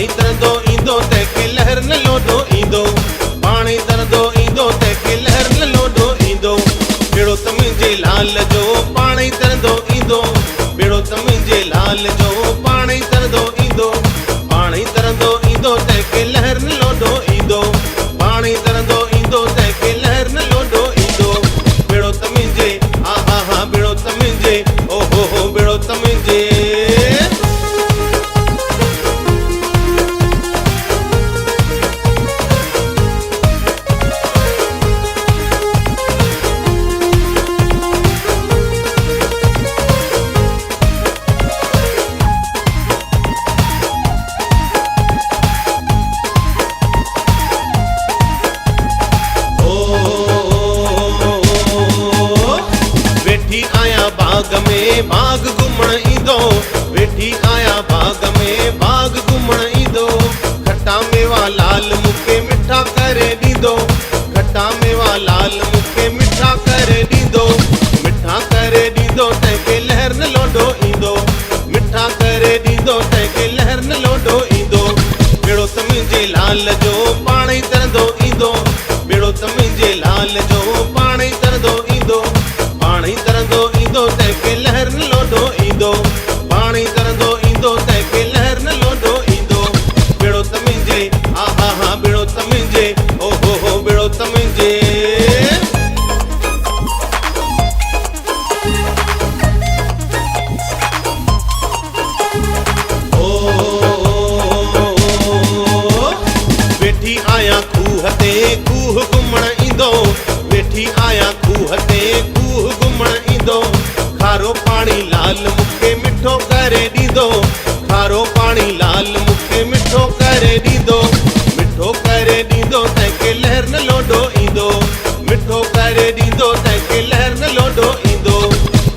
पाणी तरंदो ईंदो तंहिंखे लहर न लोॾो ईंदो। पाणी तरंदो ईंदो तंहिंखे लहर न लोॾो ईंदो। बेड़ो त मुंहिंजे लाल जो पाणी तरंदो ईंदो। बेड़ो त मुंहिंजे लाल जो पाणी तरंदो ईंदो। पाणी तरंदो ईंदो तंहिंखे लहर न लोॾो ईंदो। पाणी तरंदो ईंदो तंहिंखे लहर न लोॾो ईंदो। बेड़ो त मुंहिंजे हा हा हा बेड़ो त मुंहिंजे ओ हो बेड़ो त मुंहिंजे। वेठी आया बाग में बाग घुमण ईंदो। वेठी आया बाग में बाग घुमण ईंदो। खट्टा मेवा लाल मूंखे मिठा करे ॾींदो। खट्टा मेवा लाल मूंखे मिठा करे ॾींदो। मिठा करे ॾींदो तंहिंखे लहर न लोॾो ईंदो। मिठा करे ॾींदो तंहिंखे लहर न लोॾो ईंदो। बेड़ो त मुंहिंजे लाल जो पाणी तरंदो ईंदो। बेड़ो त मुंहिंजे लाल जो पाणी तरंदो ईंदो। पाणी तरंदो ईंदो तंहिंखे लहर न लोॾो ईंदो। पाणी तरंदो ईंदो तंहिंखे लहर न लोॾो ईंदो। बेड़ो त मुंहिंजे हा हा हा बेड़ो त मुंहिंजे ओ हो बेड़ो त मुंहिंजे। वेठी आया खूह ते खूह घुमण ईंदो। वेठी आया खूह ते खूह घुमण ईंदो। खारो पाणी लाल मूंखे मिठो करे ॾींदो। खारो पाणी लाल मूंखे मिठो करे ॾींदो। मिठो करे ॾींदो तंहिंखे लहर न लोॾो ईंदो। मिठो करे ॾींदो तंहिंखे लहर न लोॾो ईंदो।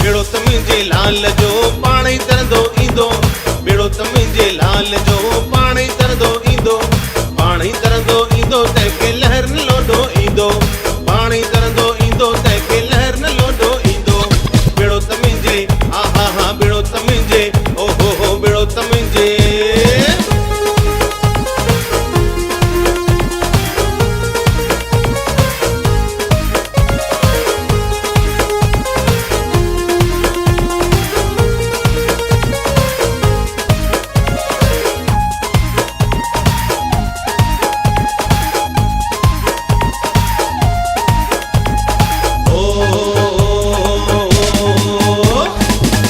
बेड़ो त मुंहिंजे लाल जो पाणी तरंदो ईंदो। बेड़ो त मुंहिंजे लाल जो पाणी तरंदो ईंदो। पाणी तरंदो ईंदो तंहिंखे लहर न लोॾो ईंदो। पाणी तरंदो ईंदो तंहिंखे लहर न लोॾो ईंदो। बेड़ो त मुंहिंजे हा हा हा बेड़ो त मुंहिंजे ओ हो बेड़ो त मुंहिंजे।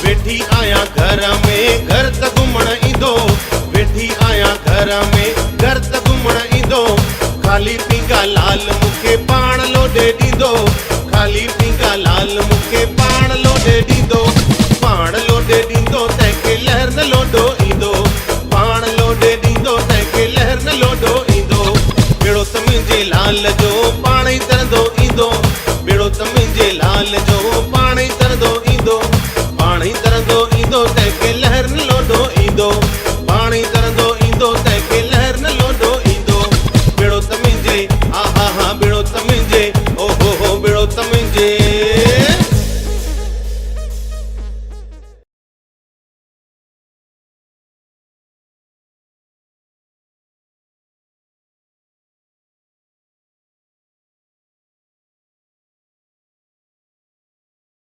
वेठी आया घर में घर त घुमण ईंदो। वेठी आया घर में घर त घुमण ईंदो। खाली पींगा लाल मूंखे पाण लोॾे ॾींदो। खाली पींगा लाल मूंखे